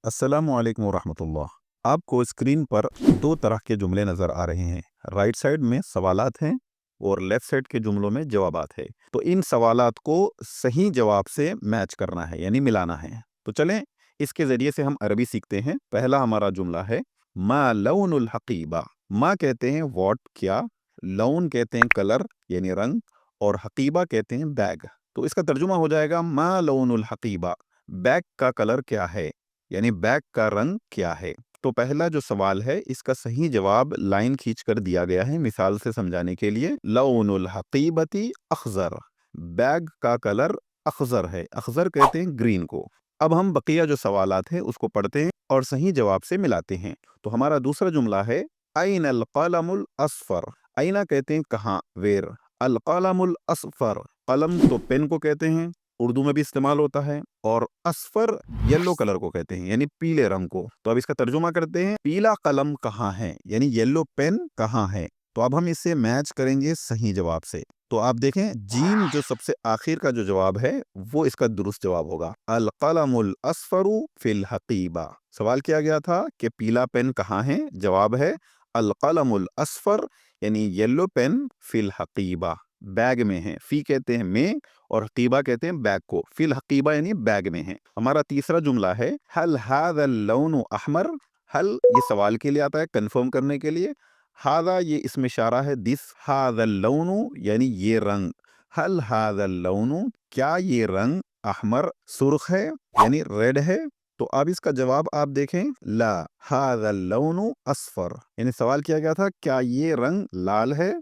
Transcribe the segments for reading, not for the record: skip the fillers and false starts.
अस्सलामु अलैकुम वरहमतुल्लाह। आपको स्क्रीन पर दो तरह के जुमले नज़र आ रहे हैं। राइट साइड में सवालात हैं और लेफ़्ट साइड के जुमलों में जवाबात है। तो इन सवालात को सही जवाब से मैच करना है, यानी मिलाना है। तो चलें इसके ज़रिए से हम अरबी सीखते हैं। पहला हमारा जुमला है मा लौनुल हकीबा। मा कहते हैं वॉट क्या, लौन कहते हैं कलर यानी रंग, और हकीबा कहते हैं बैग। तो इसका तर्जुमा हो जाएगा मा लौनुल हकीबा, बैग का कलर क्या है, यानी बैग का रंग क्या है। तो पहला जो सवाल है इसका सही जवाब लाइन खींच कर दिया गया है मिसाल से समझाने के लिए। लौनुल हकीबती अखजर, बैग का कलर अखजर है। अखजर कहते हैं ग्रीन को। अब हम बकिया जो सवालात हैं उसको पढ़ते हैं और सही जवाब से मिलाते हैं। तो हमारा दूसरा जुमला है ऐनल कलमुल अस्फर। ऐना कहते हैं कहाँ, वेर। अल कलमुल अस्फर, कलम तो पेन को कहते हैं, उर्दू में भी इस्तेमाल होता है, और असफर येलो कलर को कहते हैं यानी पीले रंग को। तो अब इसका तर्जुमा करते हैं, पीला कलम कहाँ है, यानी येलो पेन कहाँ है। तो अब हम इसे मैच करेंगे सही जवाब से। तो आप देखें जीम जो सबसे आखिर का जो जवाब है वो इसका दुरुस्त जवाब होगा। अल कलमुल अस्फरु फिल हकीबा। सवाल किया गया था कि पीला पेन कहाँ है, जवाब है अल कलमुल अस्फर यानी येलो पेन फिल हकीबा, बैग में है। फी कहते हैं में और हकीबा कहते हैं बैग को। फिल हकीबा यानी बैग में है। हमारा तीसरा जुमला है हल हादल लौनु अहमर। हल ये सवाल के लिए आता है, कंफर्म करने के लिए। हादा ये इसमें इशारा है, दिस हादल लौनु यानी ये रंग। हल हादल लौनु, क्या ये रंग अहमर सुर्ख है यानी रेड है। तो अब इसका जवाब आप देखें, ला हादल लौनु अस्फर, यानी सवाल किया गया था क्या ये रंग लाल है,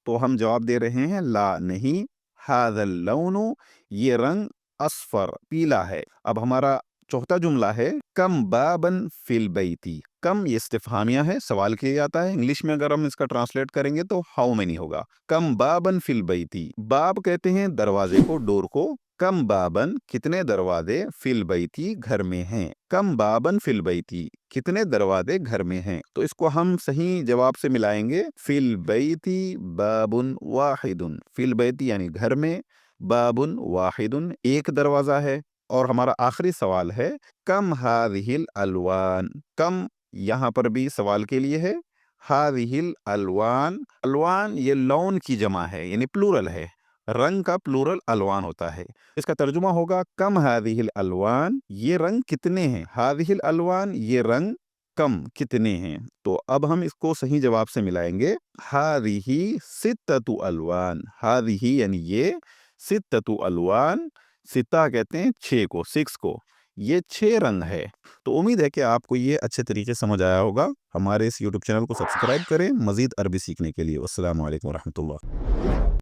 तो हम जवाब दे रहे हैं ला नहीं, हादल लौनु ये रंग अस्फर पीला है। अब हमारा चौथा जुमला है कम बाबन फिल बैती। कम ये इस्तिफहामिया है, सवाल किया जाता है। इंग्लिश में अगर हम इसका ट्रांसलेट करेंगे तो हाउ मेनी होगा। कम बाबन फिल बैती, बाब कहते हैं दरवाजे को, डोर को। कम बाबन कितने दरवाजे, फिल बैती घर में हैं। कम बाबन फिल बैती कितने दरवाजे घर में हैं। तो इसको हम सही जवाब से मिलाएंगे, फिल बैती बाबुन वाहिदुन। फिल बैती यानी घर में, बाबुन वाहिदुन एक दरवाजा है। और हमारा आखिरी सवाल है कम हादिहिल अलवान। कम यहाँ पर भी सवाल के लिए है। हादिहिल अलवान, अलवान ये लौन की जमा है यानी प्लूरल है, रंग का प्लूरल अलवान होता है। इसका तर्जुमा होगा कम हादिहिल अलवान, ये रंग कितने हैं। हादिहिल अलवान ये रंग कम कितने हैं। तो अब हम इसको सही जवाब से मिलाएंगे, हादिही सित्ततु अलवान। हादिही यानी ये, सित्ततु अलवान, सित्ता कहते हैं छः को, सिक्स को, ये 6 रंग है। तो उम्मीद है कि आपको ये अच्छे तरीके से समझ आया होगा। हमारे इस YouTube चैनल को सब्सक्राइब करें मज़ीद अरबी सीखने के लिए। अस्सलामु अलैकुम वरहमतुल्लाह।